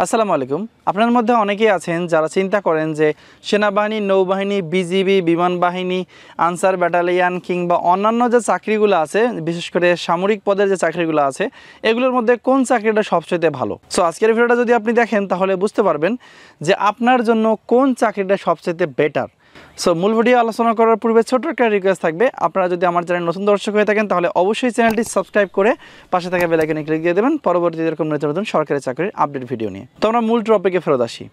আসসালামু আলাইকুম। আপনার মধ্যে অনেকেই আছেন যারা চিন্তা করেন যে সেনাবাহিনী, নৌবাহিনী, বিজিবি, বিমান বাহিনী, আনসার ব্যাটালিয়ান কিংবা অন্যান্য যে চাকরিগুলো আছে, বিশেষ করে সামরিক পদের যে চাকরিগুলো আছে, এগুলোর মধ্যে কোন চাকরিটা সবচেয়ে ভালো। সো আজকের ভিডিওটা যদি আপনি দেখেন তাহলে বুঝতে পারবেন যে আপনার জন্য কোন চাকরিটা সবচেয়ে বেটার। সো মূল ভিডিও আলোচনা করার পূর্বে ছোট্ট একটা রিকোয়েস্ট থাকবে, আপনারা যদি আমার চ্যানেল নতুন দর্শক হয়ে থাকেন তাহলে অবশ্যই চ্যানেলটি সাবস্ক্রাইব করে পাশে থাকা বেল আইকনে ক্লিক দিয়ে দেবেন পরবর্তীতে এরকম নতুন নতুন সরকারি চাকরির আপডেট ভিডিও নিয়ে। তো আমরা মূল টপিকে ফেরত আসি।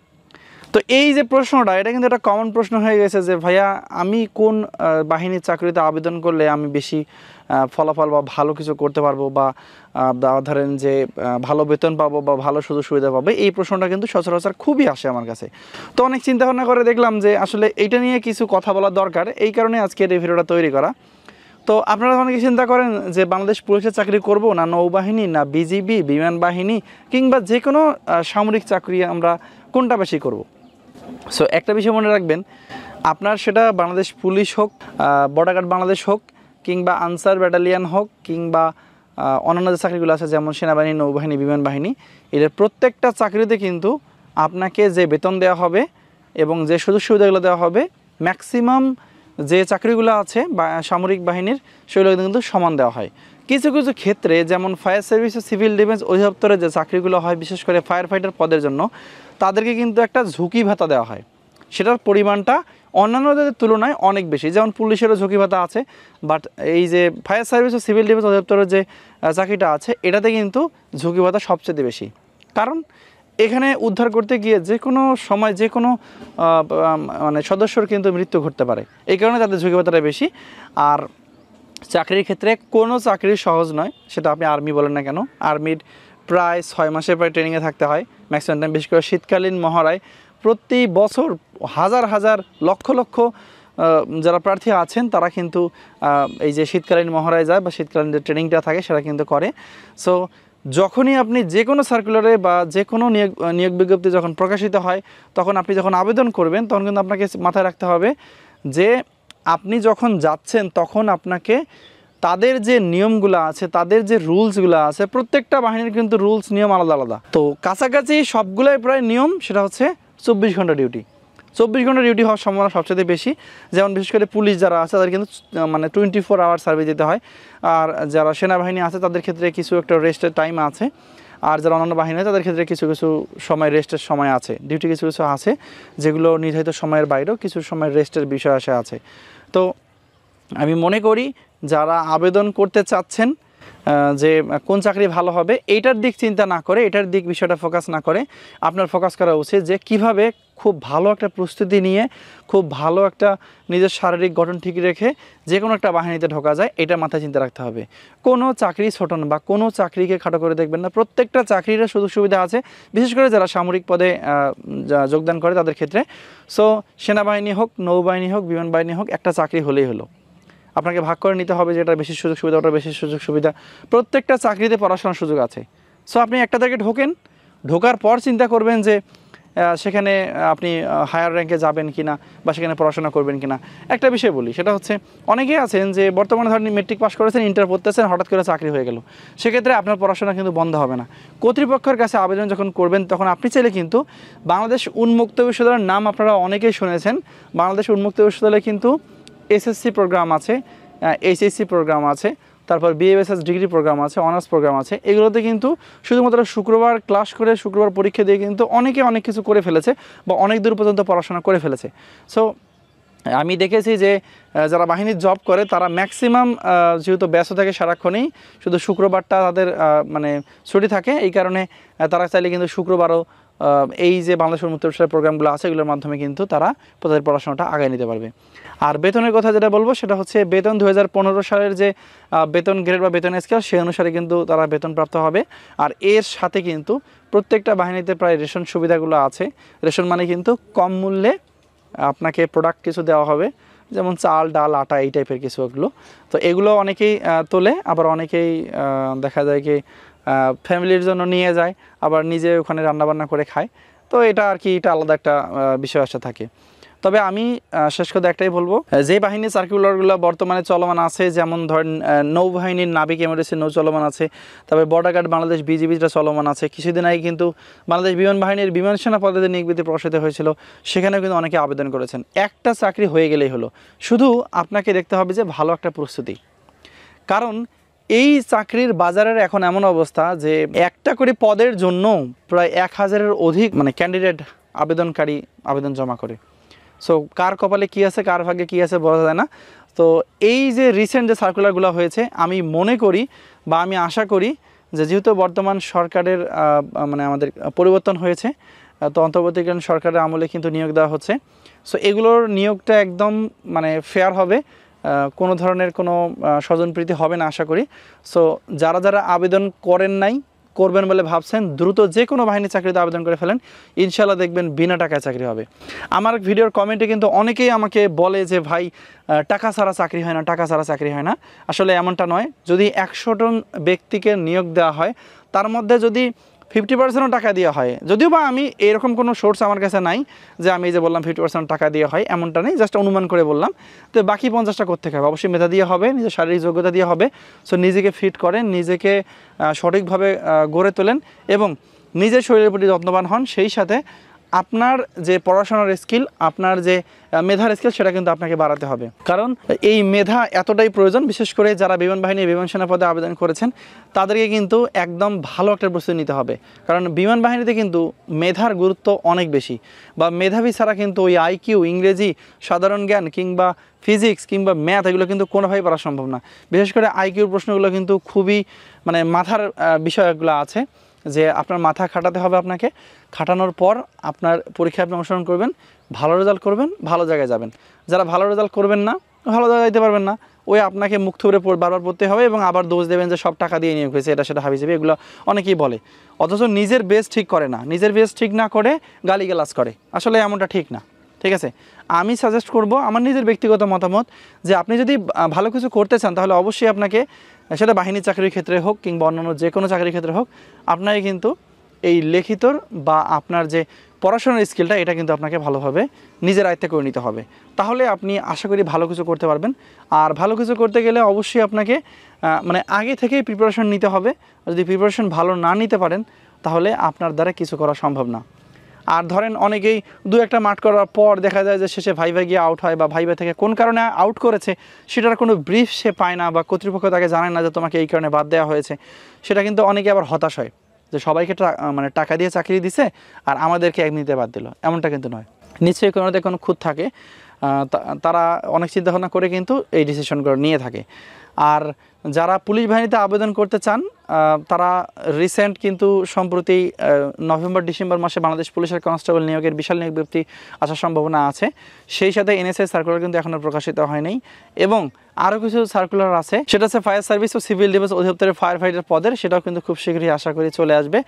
তো এই যে প্রশ্নটা, এটা কিন্তু একটা কমন প্রশ্ন হয়ে গেছে যে ভাইয়া আমি কোন বাহিনীর চাকরিতে আবেদন করলে আমি বেশি ফলাফল বা ভালো কিছু করতে পারবো বা ধরেন যে ভালো বেতন পাবো বা ভালো সুযোগ সুবিধা পাবো, এই প্রশ্নটা কিন্তু সচরাচর খুবই আসে আমার কাছে। তো অনেক চিন্তা ভাবনা করে দেখলাম যে আসলে এইটা নিয়ে কিছু কথা বলা দরকার, এই কারণে আজকের এই ভিডিওটা তৈরি করা। তো আপনারা অনেকে চিন্তা করেন যে বাংলাদেশ পুলিশের চাকরি করব না নৌবাহিনী, না বিজিবি, বিমান বাহিনী কিংবা যে কোনো সামরিক চাকরি আমরা কোনটা বেশি করব। সো একটা বিষয় মনে রাখবেন, আপনার সেটা বাংলাদেশ পুলিশ হোক, বর্ডার গার্ড বাংলাদেশ হোক, কিংবা আনসার ব্যাটালিয়ান হোক, কিংবা অন্যান্য যে চাকরিগুলো আছে যেমন সেনাবাহিনী, নৌবাহিনী, বিমান বাহিনী, এদের প্রত্যেকটা চাকরিতে কিন্তু আপনাকে যে বেতন দেওয়া হবে এবং যে সুযোগ সুবিধাগুলো দেওয়া হবে, ম্যাক্সিমাম যে চাকরিগুলো আছে বা সামরিক বাহিনীর সেগুলো কিন্তু সমান দেওয়া হয়। কিছু কিছু ক্ষেত্রে যেমন ফায়ার সার্ভিস ও সিভিল ডিফেন্স অধিদপ্তরে যে চাকরিগুলো হয়, বিশেষ করে ফায়ার ফাইটার পদের জন্য, তাদেরকে কিন্তু একটা ঝুঁকি ভাতা দেওয়া হয়। সেটার পরিমাণটা অন্যান্যদের তুলনায় অনেক বেশি। যেমন পুলিশেরও ঝুঁকি ভাতা আছে, বাট এই যে ফায়ার সার্ভিস ও সিভিল ডিফেন্স অধিদপ্তরের যে চাকরিটা আছে, এটাতে কিন্তু ঝুঁকি ভাতা সবচেয়ে বেশি। কারণ এখানে উদ্ধার করতে গিয়ে যে কোনো সময় যে কোনো মানে সদস্যর কিন্তু মৃত্যু ঘটতে পারে, এই কারণে তাদের ঝুঁকি ভাতাটা বেশি। আর চাকরির ক্ষেত্রে কোনো চাকরি সহজ নয়, সেটা আপনি আর্মি বলেন না কেন। আর্মির প্রায় 6 মাসের প্রায় ট্রেনিংয়ে থাকতে হয় ম্যাক্সিমাম টাইম, বিশেষ করে শীতকালীন মহড়ায় প্রতি বছর হাজার হাজার লক্ষ লক্ষ যারা প্রার্থী আছেন তারা কিন্তু এই যে শীতকালীন মহড়ায় যায় বা শীতকালীন যে ট্রেনিংটা থাকে সেটা কিন্তু করে। সো যখনই আপনি যে কোনো সার্কুলারে বা যে কোনো নিয়োগ বিজ্ঞপ্তি যখন প্রকাশিত হয়, তখন আপনি যখন আবেদন করবেন তখন কিন্তু আপনাকে মাথায় রাখতে হবে যে আপনি যখন যাচ্ছেন তখন আপনাকে তাদের যে নিয়মগুলো আছে, তাদের যে রুলসগুলো আছে, প্রত্যেকটা বাহিনীর কিন্তু রুলস নিয়ম আলাদা আলাদা। তো কাছাকাছি সবগুলোই প্রায় নিয়ম, সেটা হচ্ছে 24 ঘন্টা ডিউটি। 24 ঘন্টা ডিউটি হওয়ার সম্ভাবনা সবচেয়ে বেশি। যেমন বিশেষ করে পুলিশ যারা আছে তাদের কিন্তু মানে 24 আওয়ার সার্ভিস দিতে হয়। আর যারা সেনাবাহিনী আছে তাদের ক্ষেত্রে কিছু একটা রেস্টের টাইম আছে। আর যারা অন্যান্য বাহিনী আছে তাদের ক্ষেত্রে কিছু কিছু সময় রেস্টের সময় আছে, ডিউটি কিছু কিছু আছে যেগুলো নির্ধারিত সময়ের বাইরেও কিছু সময় রেস্টের বিষয় আছে। তো আমি মনে করি যারা আবেদন করতে চাচ্ছেন যে কোন চাকরি ভালো হবে, এইটার দিক চিন্তা না করে, এটার দিক বিষয়টা ফোকাস না করে আপনার ফোকাস করা উচিত যে কিভাবে খুব ভালো একটা প্রস্তুতি নিয়ে, খুব ভালো একটা নিজের শারীরিক গঠন ঠিক রেখে যে কোনো একটা বাহিনীতে ঢোকা যায়, এটা মাথায় চিন্তা রাখতে হবে। কোনো চাকরি ছোট না বা কোনো চাকরিকে খাটো করে দেখবেন না, প্রত্যেকটা চাকরির সুযোগ সুবিধা আছে, বিশেষ করে যারা সামরিক পদে যোগদান করে তাদের ক্ষেত্রে। সো সেনাবাহিনী হোক, নৌবাহিনী হোক, বিমান বাহিনী হোক, একটা চাকরি হলেই হলো। আপনাকে ভাগ করে নিতে হবে যে এটা বেশি সুযোগ সুবিধা, ওটা বেশি সুযোগ সুবিধা। প্রত্যেকটা চাকরিতে পড়াশোনার সুযোগ আছে। সো আপনি একটা থেকে ঢোকার পর চিন্তা করবেন যে সেখানে আপনি হায়ার র্যাঙ্কে যাবেন কিনা বা সেখানে পড়াশোনা করবেন কিনা। একটা বিষয় বলি, সেটা হচ্ছে অনেকেই আছেন যে বর্তমানে ধরেন মেট্রিক পাস করেছেন, ইন্টার পড়তেছেন, হঠাৎ করে চাকরি হয়ে গেল, সেক্ষেত্রে আপনার পড়াশোনা কিন্তু বন্ধ হবে না। কর্তৃপক্ষের কাছে আবেদন যখন করবেন তখন আপনি চাইলে কিন্তু বাংলাদেশ উন্মুক্ত বিশ্ববিদ্যালয়ের নাম আপনারা অনেকেই শুনেছেন। বাংলাদেশ উন্মুক্ত বিশ্ববিদ্যালয়ে কিন্তু এসএসসি প্রোগ্রাম আছে, এইচএসসি প্রোগ্রাম আছে, তারপর বিএসএস ডিগ্রি প্রোগ্রাম আছে, অনার্স প্রোগ্রাম আছে। এগুলোতে কিন্তু শুধুমাত্র শুক্রবার ক্লাস করে শুক্রবার পরীক্ষা দিয়ে কিন্তু অনেকে অনেক কিছু করে ফেলেছে বা অনেক দূর পর্যন্ত পড়াশোনা করে ফেলেছে। সো আমি দেখেছি যে যারা বাহিনীর জব করে তারা ম্যাক্সিমাম যেহেতু ব্যস্ত থাকে সারাক্ষণেই, শুধু শুক্রবারটা তাদের মানে ছুটি থাকে, এই কারণে তারা চাইলে কিন্তু শুক্রবারও এই যে বাংলাদেশ উন্মুক্ত বিশ্ববিদ্যালয়ের প্রোগ্রামগুলো আছে এগুলোর মাধ্যমে কিন্তু তারা তাদের পড়াশোনাটা আগায় নিতে পারবে। আর বেতনের কথা যেটা বলবো সেটা হচ্ছে বেতন 2015 সালের যে বেতন গ্রেড বা বেতন স্কেল সেই অনুসারে কিন্তু তারা বেতনপ্রাপ্ত হবে। আর এর সাথে কিন্তু প্রত্যেকটা বাহিনীতে প্রায় রেশন সুবিধাগুলো আছে। রেশন মানে কিন্তু কম মূল্যে আপনাকে প্রোডাক্ট কিছু দেওয়া হবে, যেমন চাল, ডাল, আটা, এই টাইপের কিছু এগুলো। তো এগুলো অনেকেই তোলে, আবার অনেকেই দেখা যায় কি ফ্যামিলির জন্য নিয়ে যায়, আবার নিজে ওখানে রান্নাবান্না করে খায়। তো এটা আর কি, এটা আলাদা একটা বিষয় আসা থাকে। তবে আমি শেষ কথা একটাই বলবো, যে বাহিনীর সার্কুলারগুলো বর্তমানে চলমান আছে, যেমন ধরেন নৌবাহিনীর নাবিক এমার্জেন্সি নৌ চলমান আছে, তবে বর্ডার গার্ড বাংলাদেশ বিজিবিটা চলমান আছে। কিছুদিন আগে কিন্তু বাংলাদেশ বিমান বাহিনীর বিমান সেনা পদে নিয়োগ বিজ্ঞপ্তি প্রকাশিত হয়েছিল, সেখানেও কিন্তু অনেকে আবেদন করেছেন। একটা চাকরি হয়ে গেলেই হলো, শুধু আপনাকে দেখতে হবে যে ভালো একটা প্রস্তুতি। কারণ এই চাকরির বাজারের এখন এমন অবস্থা যে একটা করে পদের জন্য প্রায় 1000-এর অধিক ক্যান্ডিডেট আবেদনকারী আবেদন জমা করে। সো কার কপালে কী আছে, কার ভাগ্যে কী আছে বলা যায় না। তো এই যে রিসেন্ট যে সার্কুলারগুলো হয়েছে, আমি মনে করি বা আমি আশা করি যে যেহেতু বর্তমান সরকারের আমাদের পরিবর্তন হয়েছে, তো অন্তর্বর্তীকালীন সরকারের আমলে কিন্তু নিয়োগ দেওয়া হচ্ছে। সো এগুলোর নিয়োগটা একদম ফেয়ার হবে, কোনো ধরনের কোনো স্বজনপ্রীতি হবে না আশা করি। সো যারা যারা আবেদন করবেন বলে ভাবছেন, দ্রুত যে কোনো বাহিনীর চাকরিতে আবেদন করে ফেলেন, ইনশাল্লাহ দেখবেন বিনা টাকায় চাকরি হবে। আমার ভিডিওর কমেন্টে কিন্তু অনেকেই আমাকে বলে যে ভাই টাকা ছাড়া চাকরি হয় না, টাকা ছাড়া চাকরি হয় না। আসলে এমনটা নয়। যদি 100 জন ব্যক্তিকে নিয়োগ দেওয়া হয়, তার মধ্যে যদি 50% টাকা দেওয়া হয়, যদিও বা আমি এরকম কোনো সোর্স আমার কাছে নাই যে আমি যে বললাম 50% টাকা দেওয়া হয়, এমনটা নেই, জাস্ট অনুমান করে বললাম। তো বাকি 50টা করতে হবে, অবশ্যই মেধা দিয়ে হবে, নিজের শারীরিক যোগ্যতা দিয়ে হবে। সো নিজেকে ফিট করেন, নিজেকে সঠিকভাবে গড়ে তোলেন এবং নিজের শরীরের প্রতি যত্নবান হন। সেই সাথে আপনার যে পড়াশোনার স্কিল, আপনার যে মেধার স্কিল, সেটা কিন্তু আপনাকে বাড়াতে হবে। কারণ এই মেধা এতটাই প্রয়োজন, বিশেষ করে যারা বিমান বাহিনী বিমান সেনা পদে আবেদন করেছেন, তাদেরকে কিন্তু একদম ভালো একটা প্রস্তুতি নিতে হবে। কারণ বিমান বাহিনীতে কিন্তু মেধার গুরুত্ব অনেক বেশি, বা মেধাবী ছাড়া কিন্তু ওই আইকিউ, ইংরেজি, সাধারণ জ্ঞান কিংবা ফিজিক্স কিংবা ম্যাথ, এগুলো কিন্তু কোনোভাবেই পারা সম্ভব না। বিশেষ করে আইকিউর প্রশ্নগুলো কিন্তু খুবই মাথার বিষয়গুলো আছে, যে আপনার মাথা খাটাতে হবে। আপনাকে খাটানোর পর আপনার পরীক্ষায় আপনি অংশগ্রহণ করবেন, ভালো রেজাল্ট করবেন, ভালো জায়গায় যাবেন। যারা ভালো রেজাল্ট করবেন না, ভালো জায়গায় যেতে পারবেন না, ওই আপনাকে মুখ থুবড়ে বারবার পড়তে হবে এবং আবার দোষ দেবেন যে সব টাকা দিয়ে নিয়োগ হয়েছে, এটা সেটা হাবিজাবি, এগুলো অনেকেই বলে। অথচ নিজের বেস ঠিক করে না, নিজের বেস ঠিক না করে গালিগালাজ করে। আসলে এমনটা ঠিক না, ঠিক আছে? আমি সাজেস্ট করব, আমার নিজের ব্যক্তিগত মতামত, যে আপনি যদি ভালো কিছু করতে চান, তাহলে অবশ্যই আপনাকে, সেটা বাহিনী চাকরির ক্ষেত্রে হোক কিংবা অন্যান্য যে কোনো চাকরির ক্ষেত্রে হোক, আপনাকে কিন্তু এই লিখিতর বা আপনার যে পড়াশোনার স্কিলটা, এটা কিন্তু আপনাকে ভালোভাবে নিজের আয়ত্তে করে নিতে হবে। তাহলে আপনি আশা করি ভালো কিছু করতে পারবেন। আর ভালো কিছু করতে গেলে অবশ্যই আপনাকে আগে থেকেই প্রিপারেশন নিতে হবে। যদি প্রিপারেশন ভালো না নিতে পারেন, তাহলে আপনার দ্বারা কিছু করা সম্ভব না। আর ধরেন অনেকেই 2-1টা মাঠ করার পর দেখা যায় যে শেষে ভাইভা গিয়ে আউট হয়, বা ভাইভা থেকে কোন কারণে আউট করেছে সেটার কোনো ব্রিফ সে পায় না, বা কর্তৃপক্ষ তাকে জানায় না যে তোমাকে এই কারণে বাদ দেওয়া হয়েছে। সেটা কিন্তু অনেকে আবার হতাশ হয় যে সবাইকে টাকা দিয়ে চাকরি দিছে আর আমাদেরকে এমনিতে বাদ দিল। এমনটা কিন্তু নয়, নিশ্চয়ই কোনো খুঁত থাকে, তারা অনেক চিন্তাভাবনা করে কিন্তু এই ডিসিশনগুলো নিয়ে থাকে। আর যারা পুলিশ বাহিনীতে আবেদন করতে চান, তারা রিসেন্ট কিন্তু সম্প্রতি নভেম্বর-ডিসেম্বর মাসে বাংলাদেশ পুলিশের কনস্টেবল নিয়োগের বিশাল নিয়োগ বিজ্ঞপ্তি আসার সম্ভাবনা আছে। সেই সাথে এনএসআই সার্কুলার কিন্তু এখনও প্রকাশিত হয়নি, এবং আরও কিছু সার্কুলার আছে, সেটা হচ্ছে ফায়ার সার্ভিস ও সিভিল ডিফেন্স অধিদপ্তরের ফায়ার ফাইটার পদের, সেটাও কিন্তু খুব শীঘ্রই আশা করি চলে আসবে।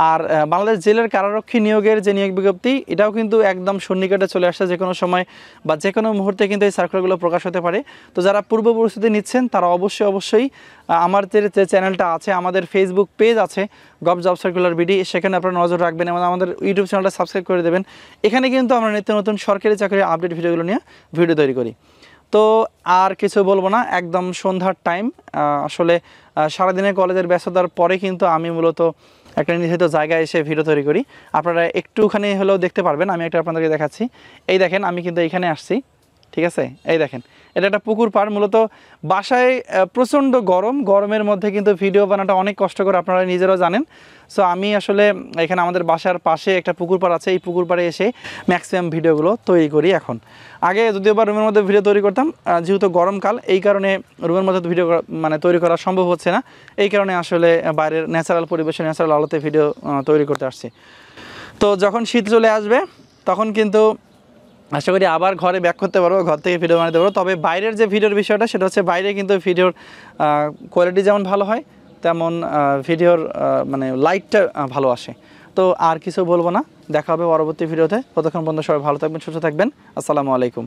আর বাংলাদেশ জেলের কারারক্ষী নিয়োগের যে নিয়োগ বিজ্ঞপ্তি, এটাও কিন্তু একদম সন্নিকটে চলে আসছে, যে কোনো সময় বা যে কোনো মুহূর্তে কিন্তু এই সার্কুলারগুলো প্রকাশ হতে পারে। তো যারা পূর্ব প্রস্তুতি নিচ্ছেন, তারা অবশ্যই আমার যে চ্যানেলটা আছে, আমাদের ফেসবুক পেজ আছে গভ জব সার্কুলার বিডি, সেখানে আপনারা নজর রাখবেন এবং আমাদের ইউটিউব চ্যানেলটা সাবস্ক্রাইব করে দেবেন। এখানে কিন্তু আমরা নিত্য নতুন সরকারি চাকরির আপডেট ভিডিওগুলো নিয়ে ভিডিও তৈরি করি। তো আর কিছু বলবো না, একদম সন্ধ্যার টাইম। আসলে সারাদিনের কলেজের ব্যস্ততার পরে কিন্তু আমি মূলত একটা নির্ধারিত জায়গায় এসে ভিডিও তৈরি করি। আপনারা একটুখানি হলেও দেখতে পারবেন। আমি একটা আপনাদেরকে দেখাচ্ছি। এই দেখেন, আমি কিন্তু এইখানে আসছি, ঠিক আছে? এই দেখেন, এটা একটা পুকুর পাড়। মূলত বাসায় প্রচণ্ড গরমের মধ্যে কিন্তু ভিডিও বানাটা অনেক কষ্টকর, আপনারা নিজেরাও জানেন। সো আমি আসলে এখানে আমাদের বাসার পাশে একটা পুকুর পাড় আছে, এই পুকুর পাড়ে এসে ম্যাক্সিমাম ভিডিওগুলো তৈরি করি এখন। আগে যদিও বা রুমের মধ্যে ভিডিও তৈরি করতাম, যেহেতু গরমকাল, এই কারণে রুমের মধ্যে ভিডিও তৈরি করা সম্ভব হচ্ছে না। এই কারণে আসলে বাইরের ন্যাচারাল পরিবেশে, ন্যাচারাল আলোতে ভিডিও তৈরি করতে আসছি। তো যখন শীত চলে আসবে, তখন কিন্তু আশা করি আবার ঘরে ব্যাক করতে পারবো, ঘর থেকে ভিডিও বানাতে পারবো। তবে বাইরের যে ভিডিওর বিষয়টা, সেটা হচ্ছে বাইরে কিন্তু ভিডিওর কোয়ালিটি যেমন ভালো হয়, তেমন ভিডিওর লাইটটা ভালো আসে। তো আর কিছু বলবো না, দেখা হবে পরবর্তী ভিডিওতে। ততক্ষণ পর্যন্ত সবাই ভালো থাকবেন, সুস্থ থাকবেন। আসসালামু আলাইকুম।